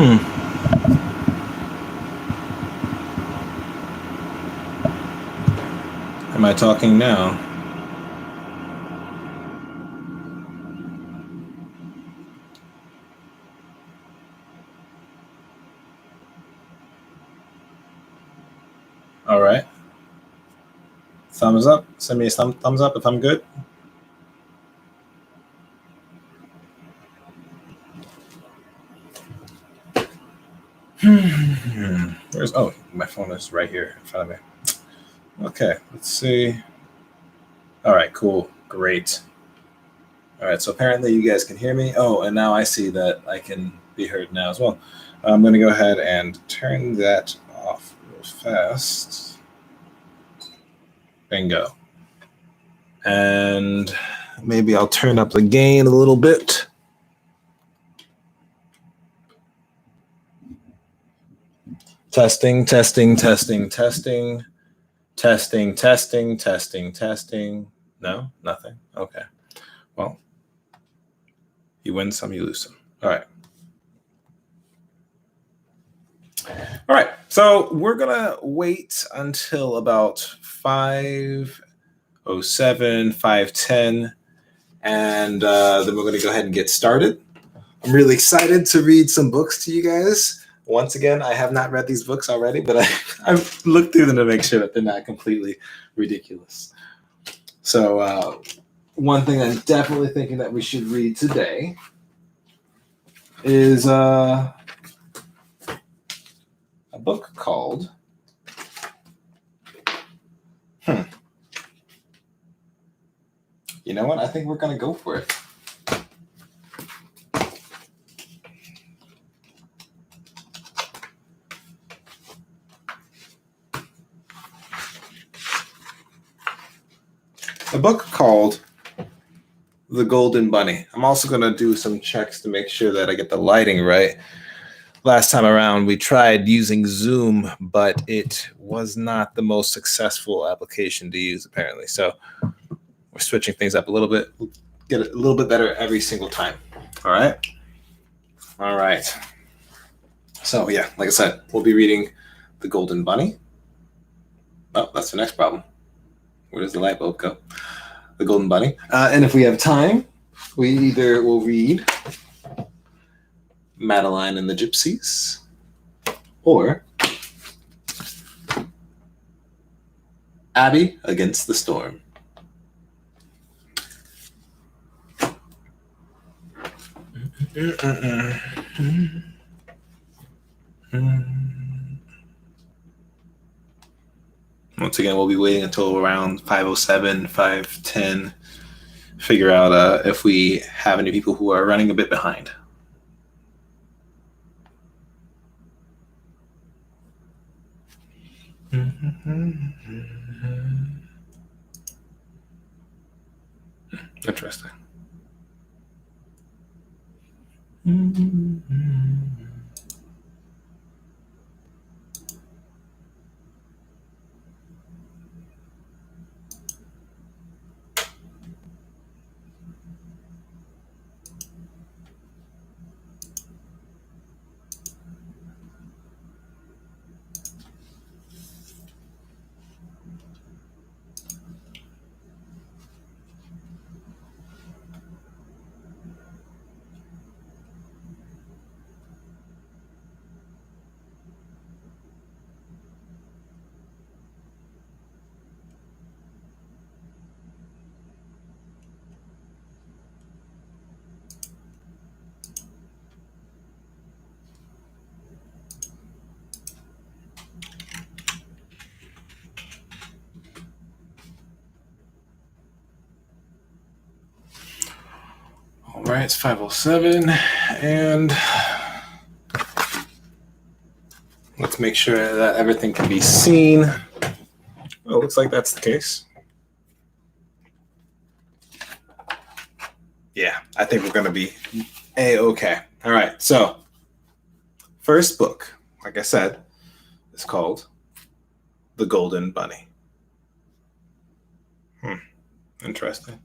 Am I talking now? All right. Thumbs up. Send me a thumbs up if I'm good. Oh, my phone is right here in front of me. Okay, let's see. All right, cool. Great. All right, so apparently you guys can hear me. Oh, and now I see that I can be heard now as well. I'm going to go ahead and turn that off real fast. Bingo. And maybe I'll turn up the gain a little bit. Testing, testing, testing, testing, testing, testing, testing, testing. No, nothing. Okay. Well, you win some, you lose some. All right. All right. So we're going to wait until about 5:07, 5:10, and then we're going to go ahead and get started. I'm really excited to read some books to you guys. Once again, I have not read these books already, but I've looked through them to make sure that they're not completely ridiculous. So one thing I'm definitely thinking that we should read today is a book called You know what? I think we're going to go for it. A book called The Golden Bunny. I'm also going to do some checks to make sure that I get the lighting right. Last time around, we tried using Zoom, but it was not the most successful application to use, apparently. So we're switching things up a little bit. We'll get it a little bit better every single time. All right? All right. So, yeah, like I said, we'll be reading The Golden Bunny. Oh, that's the next problem. Where does the light bulb go? The Golden Bunny. And if we have time, we either will read Madeline and the Gypsies or Abby Against the Storm. Once again, we'll be waiting until around 5:07, 5:10. Figure out if we have any people who are running a bit behind. Interesting. All right, it's 5:07, and let's make sure that everything can be seen. Well, it looks like that's the case. Yeah, I think we're going to be A-okay. All right, so first book, like I said, is called The Golden Bunny. Interesting.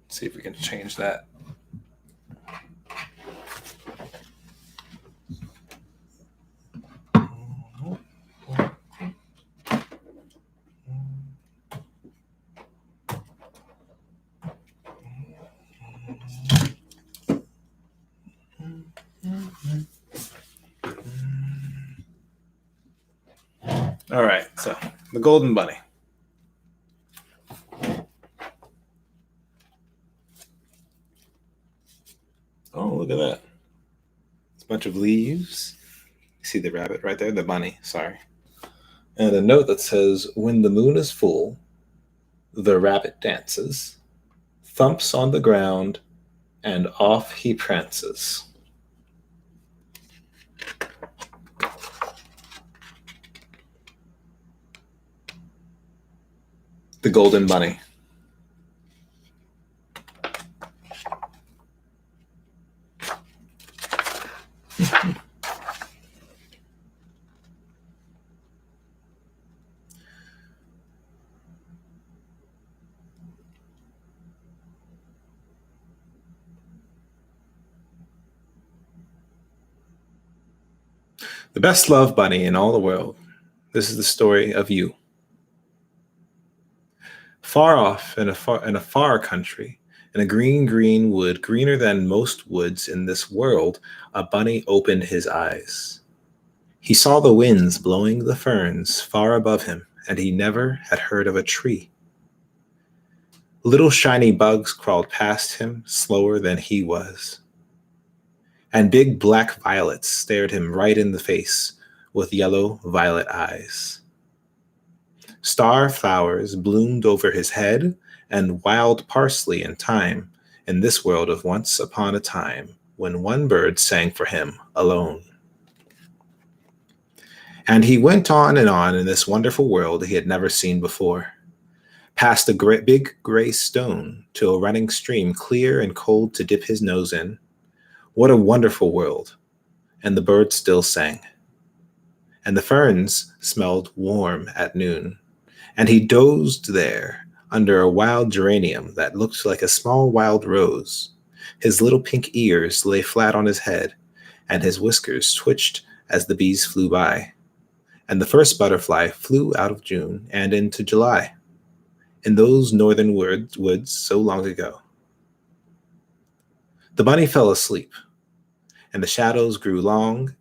Let's see if we can change that. All right, so the golden bunny. Oh, look at that. It's a bunch of leaves. You see the rabbit right there? The bunny, sorry. And a note that says, when the moon is full, the rabbit dances, thumps on the ground, and off he prances. The golden bunny. The best loved bunny in all the world. This is the story of you. Far off in a far country, in a green wood, greener than most woods in this world, a bunny opened his eyes. He saw the winds blowing the ferns far above him, and he never had heard of a tree. Little shiny bugs crawled past him slower than he was. And big black violets stared him right in the face with yellow violet eyes. Star flowers bloomed over his head, and wild parsley and thyme in this world of once upon a time when one bird sang for him alone. And he went on and on in this wonderful world he had never seen before, past a big gray stone to a running stream clear and cold to dip his nose in. What a wonderful world! And the birds still sang. And the ferns smelled warm at noon. And he dozed there under a wild geranium that looked like a small wild rose. His little pink ears lay flat on his head, and his whiskers twitched as the bees flew by. And the first butterfly flew out of June and into July, in those northern woods so long ago. The bunny fell asleep, and the shadows grew long,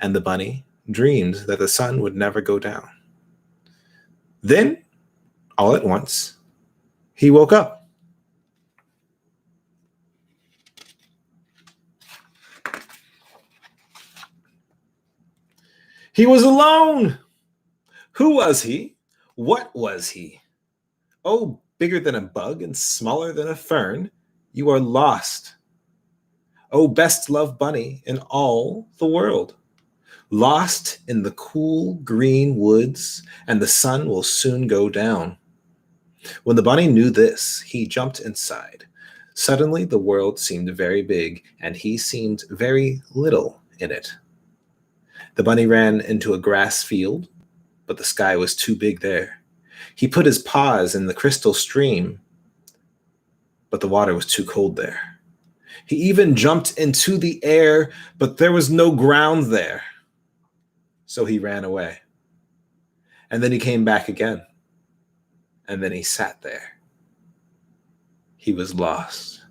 and the bunny dreamed that the sun would never go down. Then, all at once, he woke up. He was alone! Who was he? What was he? Oh, bigger than a bug and smaller than a fern, you are lost. Oh, best loved bunny in all the world. Lost in the cool green woods, and the sun will soon go down. When the bunny knew this, he jumped inside. Suddenly, the world seemed very big, and he seemed very little in it. The bunny ran into a grass field, but the sky was too big there. He put his paws in the crystal stream, but the water was too cold there. He even jumped into the air, but there was no ground there. So he ran away. And then he came back again. And then he sat there. He was lost.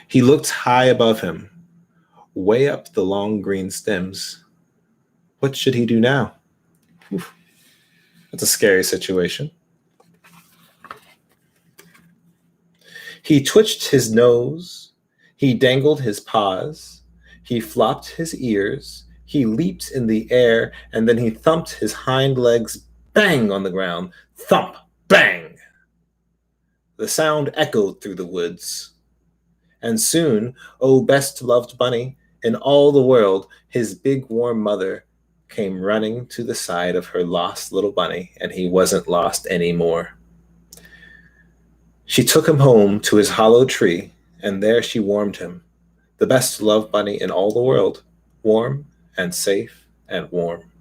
He looked high above him, way up the long green stems. What should he do now? Oof. That's a scary situation. He twitched his nose. He dangled his paws. He flopped his ears. He leaped in the air, and then he thumped his hind legs bang on the ground. Thump, bang! The sound echoed through the woods. And soon, oh best loved bunny in all the world, his big warm mother came running to the side of her lost little bunny, and he wasn't lost anymore. She took him home to his hollow tree, and there she warmed him, the best loved bunny in all the world, warm and safe and warm.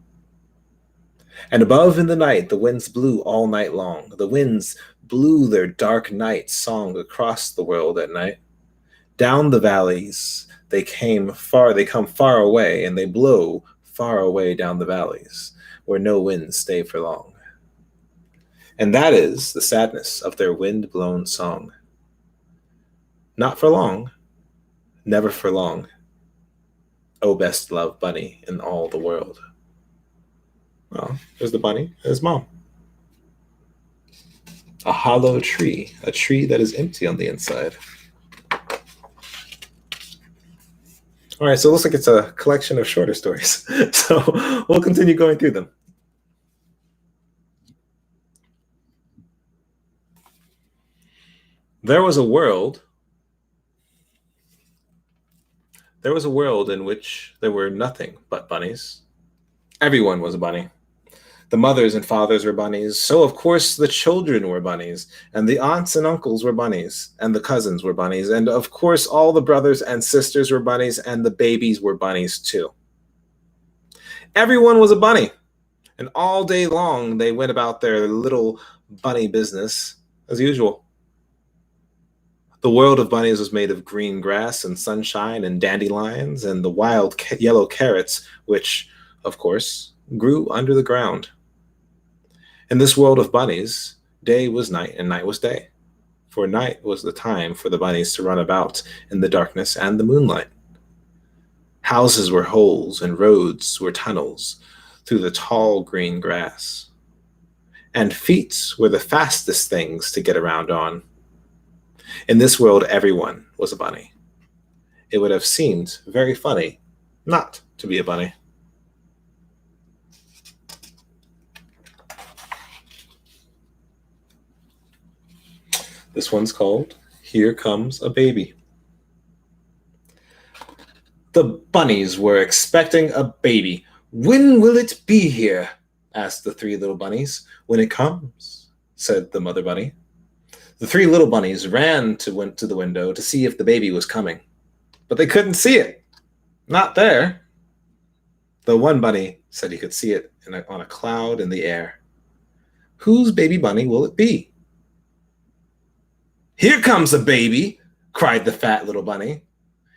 And above in the night, the winds blew all night long. The winds blew their dark night song across the world at night. Down the valleys, they come far away, and they blow far away down the valleys, where no winds stay for long. And that is the sadness of their wind-blown song. Not for long, never for long. Oh, best loved bunny in all the world. Well, there's the bunny and his mom. A hollow tree, a tree that is empty on the inside. All right, so it looks like it's a collection of shorter stories. So we'll continue going through them. There was a world in which there were nothing but bunnies. Everyone was a bunny. The mothers and fathers were bunnies, so of course the children were bunnies, and the aunts and uncles were bunnies, and the cousins were bunnies, and of course all the brothers and sisters were bunnies, and the babies were bunnies too. Everyone was a bunny, and all day long they went about their little bunny business as usual. The world of bunnies was made of green grass and sunshine and dandelions and the wild yellow carrots, which, of course, grew under the ground. In this world of bunnies, day was night and night was day, for night was the time for the bunnies to run about in the darkness and the moonlight. Houses were holes and roads were tunnels through the tall green grass. And feet were the fastest things to get around on. In this world, everyone was a bunny. It would have seemed very funny not to be a bunny. This one's called Here Comes a Baby. The bunnies were expecting a baby. When will it be here? Asked the three little bunnies. When it comes, said the mother bunny. The three little bunnies went to the window to see if the baby was coming. But they couldn't see it. Not there. The one bunny said he could see it on a cloud in the air. Whose baby bunny will it be? Here comes a baby, cried the fat little bunny.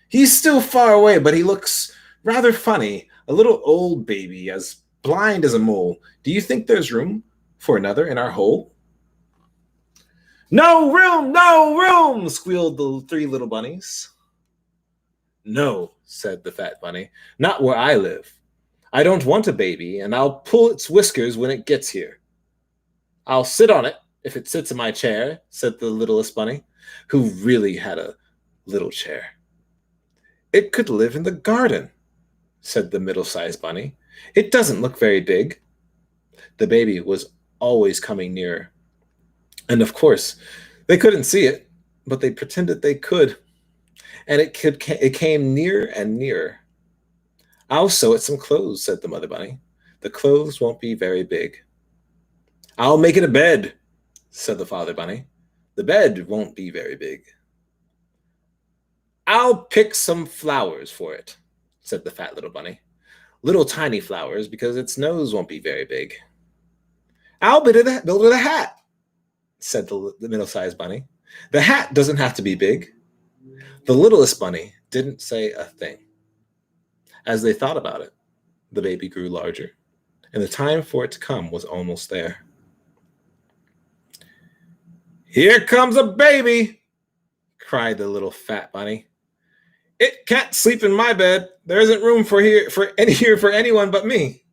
He's still far away, but he looks rather funny, a little old baby, as blind as a mole. Do you think there's room for another in our hole? No room, squealed the three little bunnies. No, said the fat bunny, not where I live. I don't want a baby, and I'll pull its whiskers when it gets here. I'll sit on it if it sits in my chair, said the littlest bunny, who really had a little chair. It could live in the garden, said the middle-sized bunny. It doesn't look very big. The baby was always coming nearer. And of course, they couldn't see it, but they pretended they could. And it came nearer and nearer. I'll sew it some clothes, said the mother bunny. The clothes won't be very big. I'll make it a bed, said the father bunny. The bed won't be very big. I'll pick some flowers for it, said the fat little bunny. Little tiny flowers, because its nose won't be very big. I'll build it a hat, said the middle-sized bunny. The hat doesn't have to be big. The littlest bunny didn't say a thing. As they thought about it, the baby grew larger, and the time for it to come was almost there. Here comes a baby, cried the little fat bunny. It can't sleep in my bed. There isn't room here for anyone but me.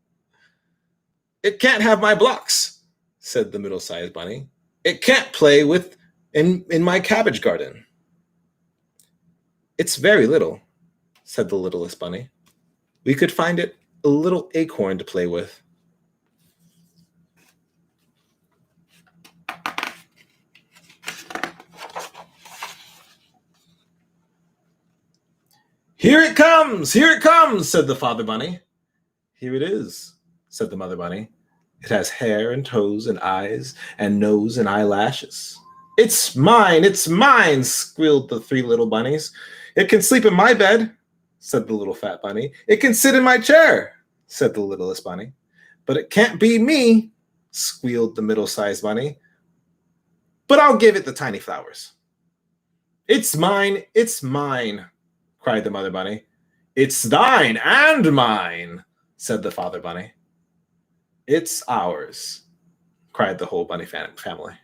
It can't have my blocks, said the middle-sized bunny. It can't play in my cabbage garden. It's very little, said the littlest bunny. We could find it a little acorn to play with. Here it comes, said the father bunny. Here it is, said the mother bunny. It has hair and toes and eyes and nose and eyelashes. It's mine, squealed the three little bunnies. It can sleep in my bed, said the little fat bunny. It can sit in my chair, said the littlest bunny. But it can't be me, squealed the middle-sized bunny. But I'll give it the tiny flowers. It's mine, cried the mother bunny. It's thine and mine, said the father bunny. It's ours, cried the whole bunny family.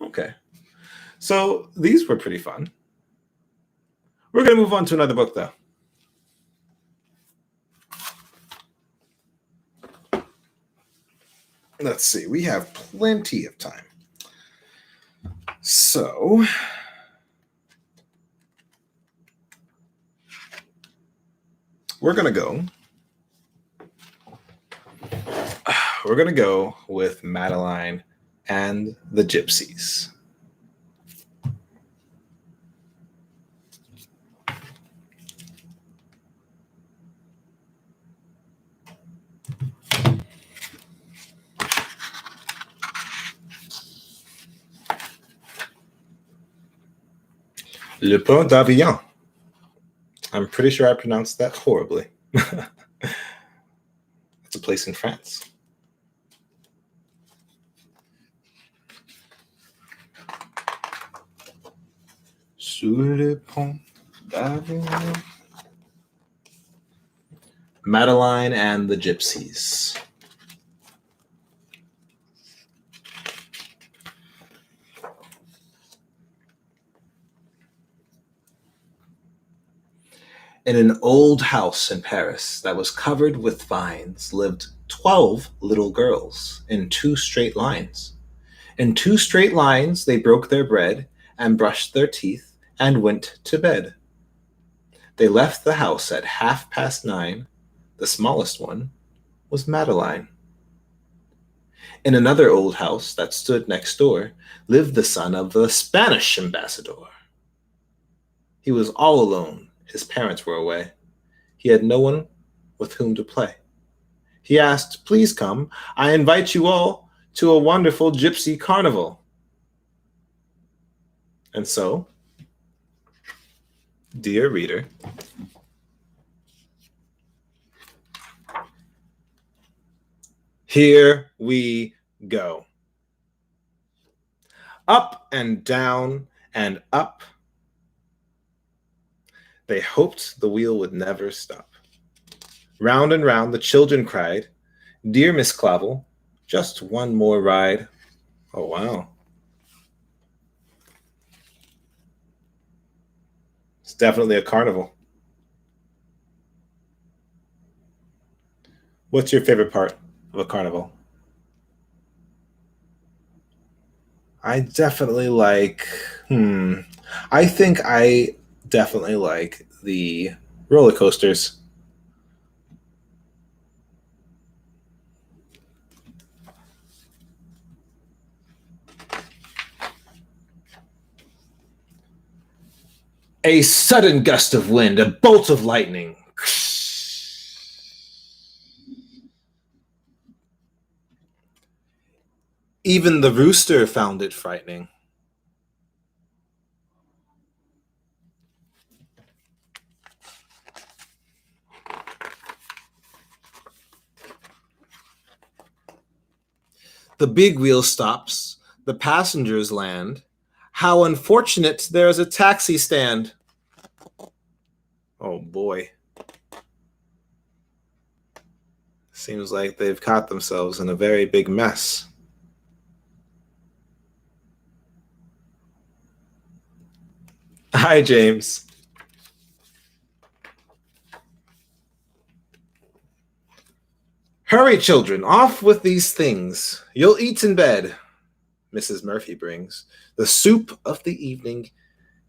Okay, so these were pretty fun. We're going to move on to another book, though. let's see. We have plenty of time. So we're going to go. We're going to go with Madeline and the Gypsies. Le Pont d'Avignon. I'm pretty sure I pronounced that horribly. It's a place in France. Sur le pont d'Avignon. Madeline and the Gypsies. In an old house in Paris that was covered with vines lived 12 little girls in 2 straight lines. In 2 straight lines they broke their bread and brushed their teeth and went to bed. They left the house at 9:30. The smallest one was Madeline. In another old house that stood next door lived the son of the Spanish ambassador. He was all alone. His parents were away. He had no one with whom to play. He asked, "Please come. I invite you all to a wonderful gypsy carnival." And so, dear reader, here we go. Up and down and up. They hoped the wheel would never stop. Round and round the children cried, "Dear Miss Clavel, just one more ride." Oh, wow. It's definitely a carnival. What's your favorite part of a carnival? I definitely like, I think I definitely like the roller coasters. A sudden gust of wind, a bolt of lightning. Even the rooster found it frightening. The big wheel stops. The passengers land. How unfortunate there is a taxi stand. Oh boy. Seems like they've caught themselves in a very big mess. Hi, James. Hurry, children, off with these things. You'll eat in bed. Mrs. Murphy brings the soup of the evening.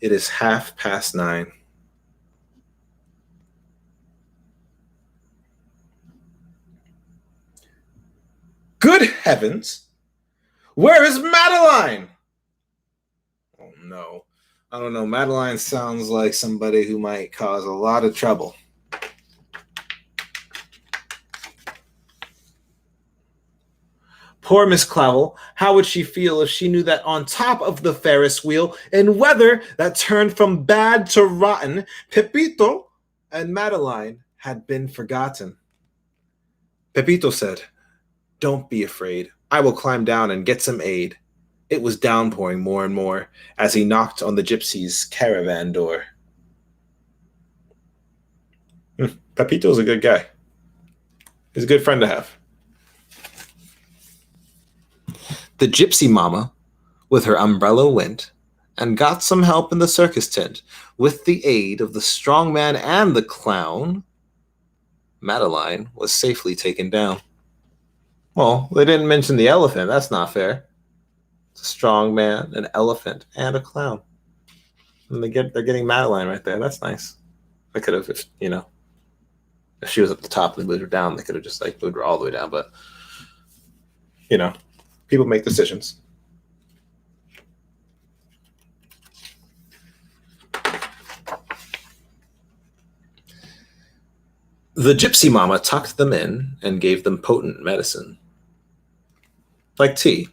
It is 9:30. Good heavens! Where is Madeline? Oh no. I don't know. Madeline sounds like somebody who might cause a lot of trouble. Poor Miss Clavel, how would she feel if she knew that on top of the Ferris wheel, in weather that turned from bad to rotten, Pepito and Madeline had been forgotten? Pepito said, "Don't be afraid. I will climb down and get some aid." It was downpouring more and more as he knocked on the gypsy's caravan door. Pepito's a good guy. He's a good friend to have. The gypsy mama, with her umbrella, went and got some help in the circus tent. With the aid of the strong man and the clown, Madeline was safely taken down. Well, they didn't mention the elephant. That's not fair. It's a strong man, an elephant, and a clown. And they're getting Madeline right there. That's nice. I could have, if she was at the top and they moved her down, they could have just like moved her all the way down. But people make decisions. The gypsy mama tucked them in and gave them potent medicine, like tea.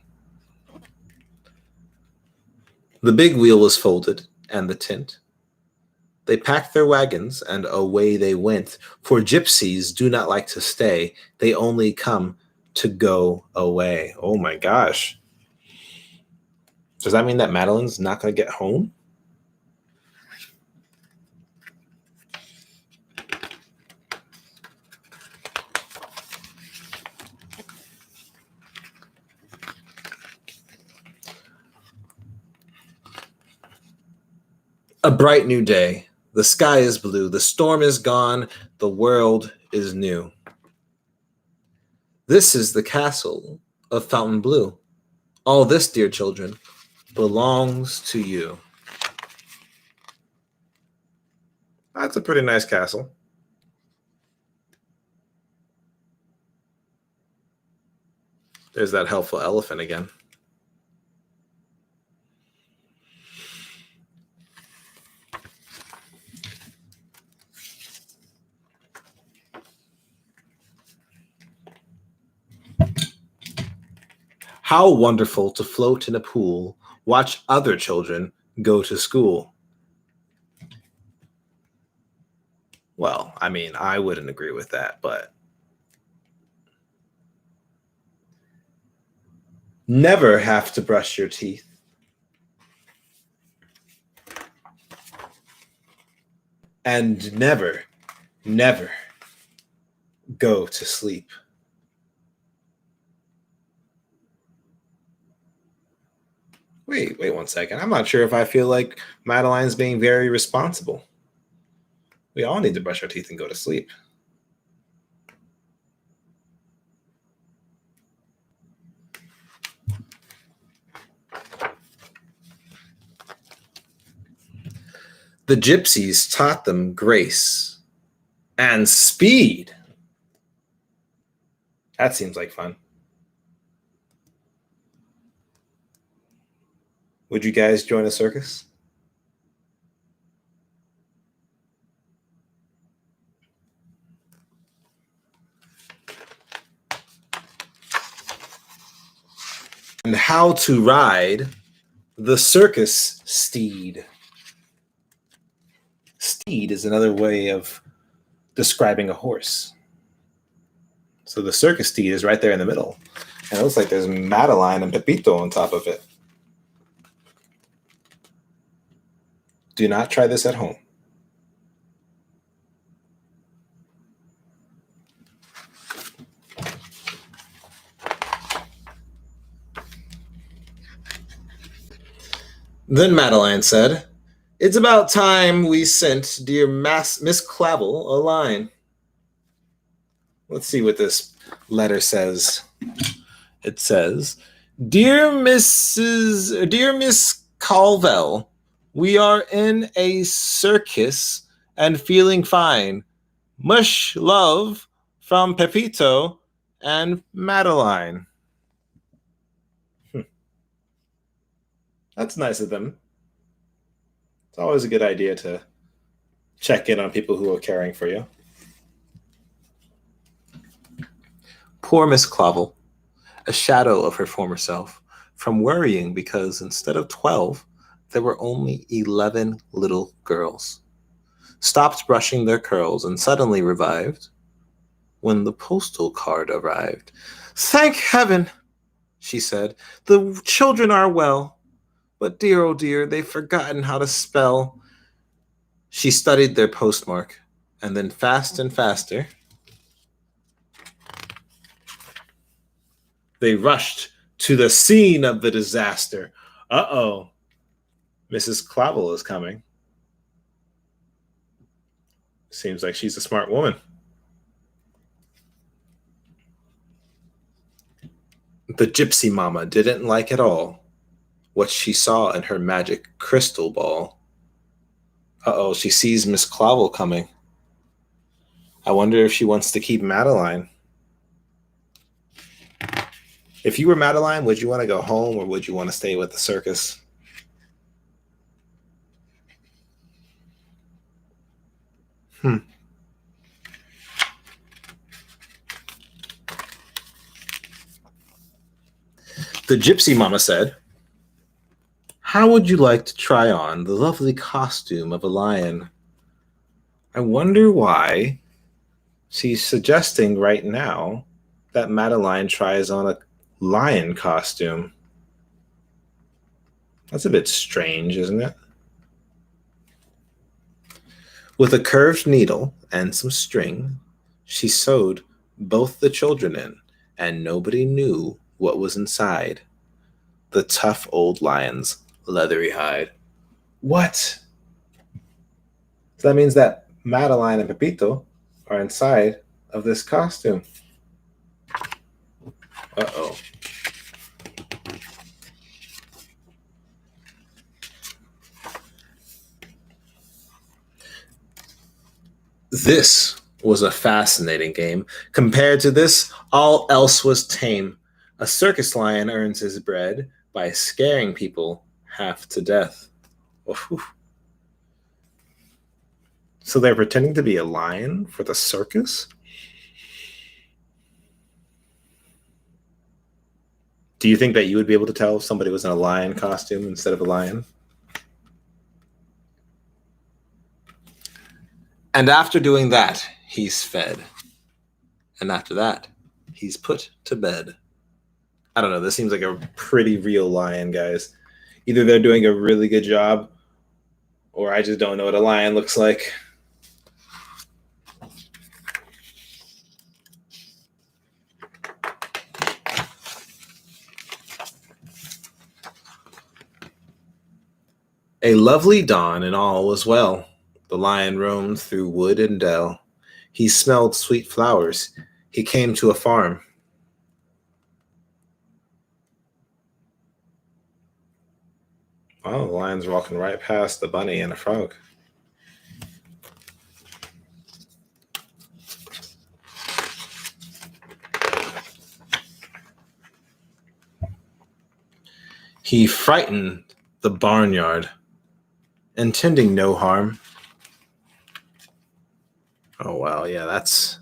The big wheel was folded, and the tint. They packed their wagons, and away they went. For gypsies do not like to stay, they only come to go away. Oh my gosh. Does that mean that Madeline's not going to get home? A bright new day. The sky is blue. The storm is gone. The world is new. This is the castle of Fontainebleau. All this, dear children, belongs to you. That's a pretty nice castle. There's that helpful elephant again. How wonderful to float in a pool, watch other children go to school. Well, I mean, I wouldn't agree with that, but never have to brush your teeth. And never, never go to sleep. Wait 1 second. I'm not sure if I feel like Madeline's being very responsible. We all need to brush our teeth and go to sleep. The gypsies taught them grace and speed. That seems like fun. Would you guys join a circus? And how to ride the circus steed. Steed is another way of describing a horse. So the circus steed is right there in the middle. And it looks like there's Madeline and Pepito on top of it. Do not try this at home. Then Madeline said, "It's about time we sent dear Miss Clavel a line." Let's see what this letter says. It says, Dear Miss Colville, we are in a circus and feeling fine. Much love from Pepito and Madeline." That's nice of them. It's always a good idea to check in on people who are caring for you. Poor Miss Clavel, a shadow of her former self, from worrying because instead of 12, there were only 11 little girls, stopped brushing their curls and suddenly revived when the postal card arrived. "Thank heaven," she said, "the children are well. But dear, oh dear, they've forgotten how to spell." She studied their postmark, and then fast and faster, they rushed to the scene of the disaster. Uh-oh, Mrs. Clavel is coming. Seems like she's a smart woman. The gypsy mama didn't like at all what she saw in her magic crystal ball. Uh-oh, she sees Miss Clavel coming. I wonder if she wants to keep Madeline. If you were Madeline, would you want to go home or would you want to stay with the circus? The gypsy mama said, "How would you like to try on the lovely costume of a lion?" I wonder why she's suggesting right now that Madeline tries on a lion costume. That's a bit strange, isn't it? With a curved needle and some string, she sewed both the children in, and nobody knew what was inside the tough old lion's leathery hide. What? So that means that Madeline and Pepito are inside of this costume. Uh-oh. This was a fascinating game. Compared to this, all else was tame. A circus lion earns his bread by scaring people half to death. Oof. So they're pretending to be a lion for the circus? Do you think that you would be able to tell if somebody was in a lion costume instead of a lion? And after doing that, he's fed. And after that, he's put to bed. I don't know. This seems like a pretty real lion, guys. Either they're doing a really good job, or I just don't know what a lion looks like. A lovely dawn, and all was well. The lion roamed through wood and dell. He smelled sweet flowers. He came to a farm. Oh, the lion's walking right past the bunny and a frog. He frightened the barnyard, intending no harm. Oh, wow. Yeah, that's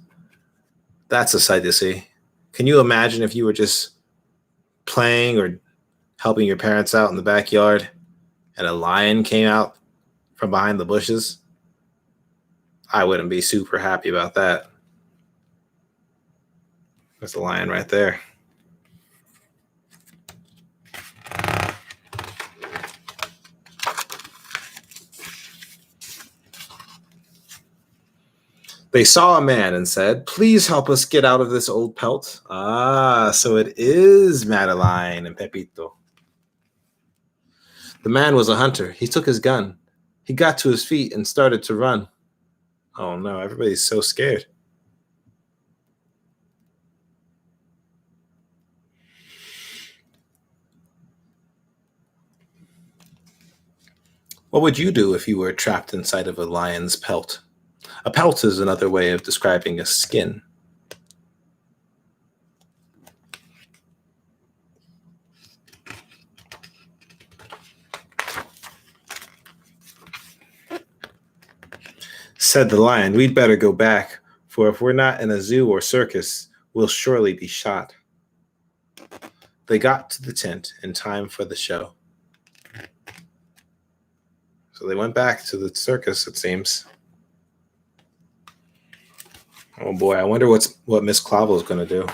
a sight to see. Can you imagine if you were just playing or helping your parents out in the backyard and a lion came out from behind the bushes? I wouldn't be super happy about that. There's a lion right there. They saw a man and said, "Please help us get out of this old pelt." Ah, so it is Madeline and Pepito. The man was a hunter. He took his gun. He got to his feet and started to run. Oh no, everybody's so scared. What would you do if you were trapped inside of a lion's pelt? A pelt is another way of describing a skin. Said the lion, "We'd better go back, for if we're not in a zoo or circus, we'll surely be shot." They got to the tent in time for the show. So they went back to the circus, it seems. Oh boy, I wonder what Miss Clavel is going to do.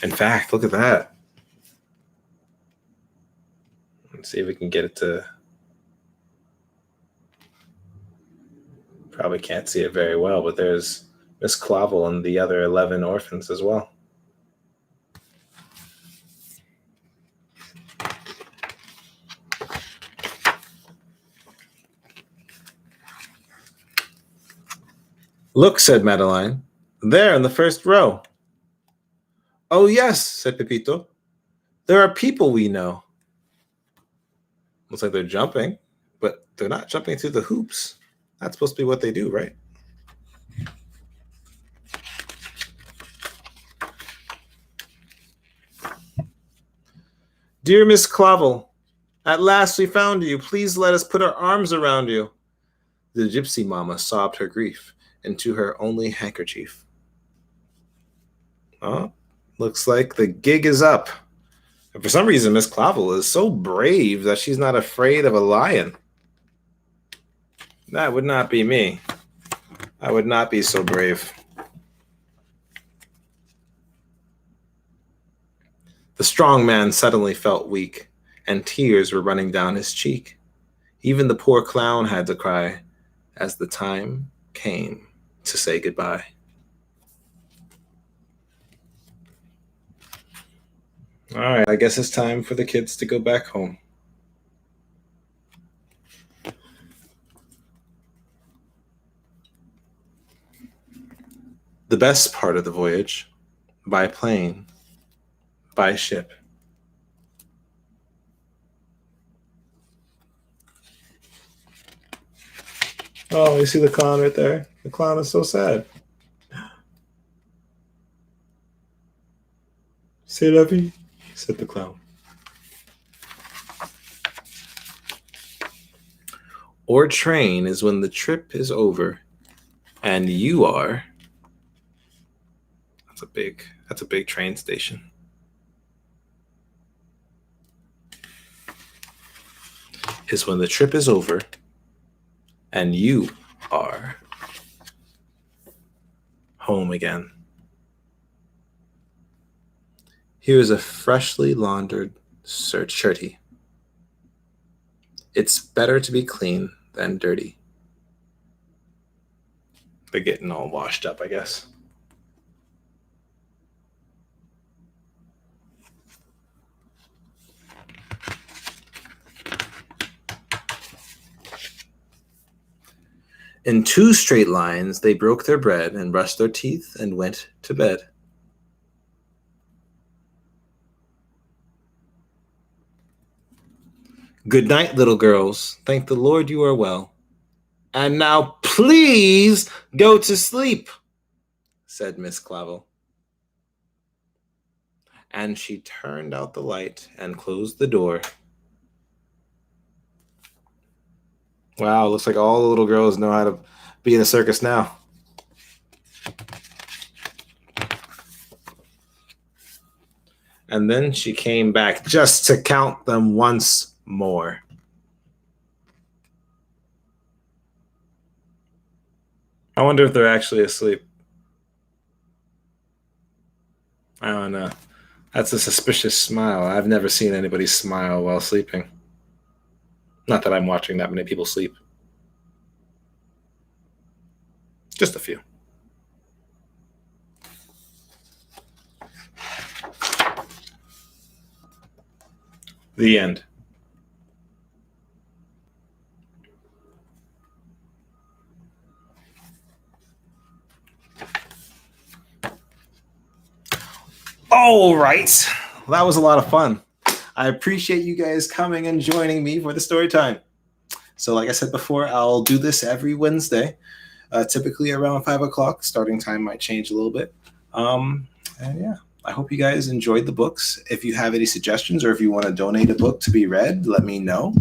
In fact, look at that. Let's see if we can get it to... Probably can't see it very well, but there's Miss Clavel and the other 11 orphans as well. "Look," said Madeline, "there in the first row." Oh, yes, said Pepito. There are people we know. Looks like they're jumping, but they're not jumping through the hoops. That's supposed to be what they do, right? Dear Miss Clavel, at last we found you. Please let us put our arms around you. The gypsy mama sobbed her grief into her only handkerchief. Oh, looks like the gig is up. And for some reason, Miss Clavel is so brave that she's not afraid of a lion. That would not be me. I would not be so brave. The strong man suddenly felt weak, and tears were running down his cheek. Even the poor clown had to cry as the time came to say goodbye. All right, I guess it's time for the kids to go back home. The best part of the voyage, by plane, by ship. Oh, you see the clown right there? The clown is so sad. C'est la vie, said the clown. Or train is when the trip is over and you are. That's a big train station. Is when the trip is over and you are home again. Here is a freshly laundered shirty. It's better to be clean than dirty. They're getting all washed up, I guess. In 2 straight lines, they broke their bread and brushed their teeth and went to bed. Good night, little girls. Thank the Lord you are well. And now please go to sleep, said Miss Clavel. And she turned out the light and closed the door. Wow, looks like all the little girls know how to be in a circus now. And then she came back just to count them once more. I wonder if they're actually asleep. I don't know. That's a suspicious smile. I've never seen anybody smile while sleeping. Not that I'm watching that many people sleep. Just a few. The end. All right. That was a lot of fun. I appreciate you guys coming and joining me for the story time. So like I said before, I'll do this every Wednesday, typically around 5 o'clock. Starting time might change a little bit. And yeah, I hope you guys enjoyed the books. If you have any suggestions or if you want to donate a book to be read, let me know.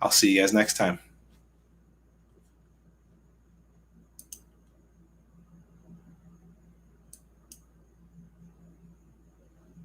I'll see you guys next time.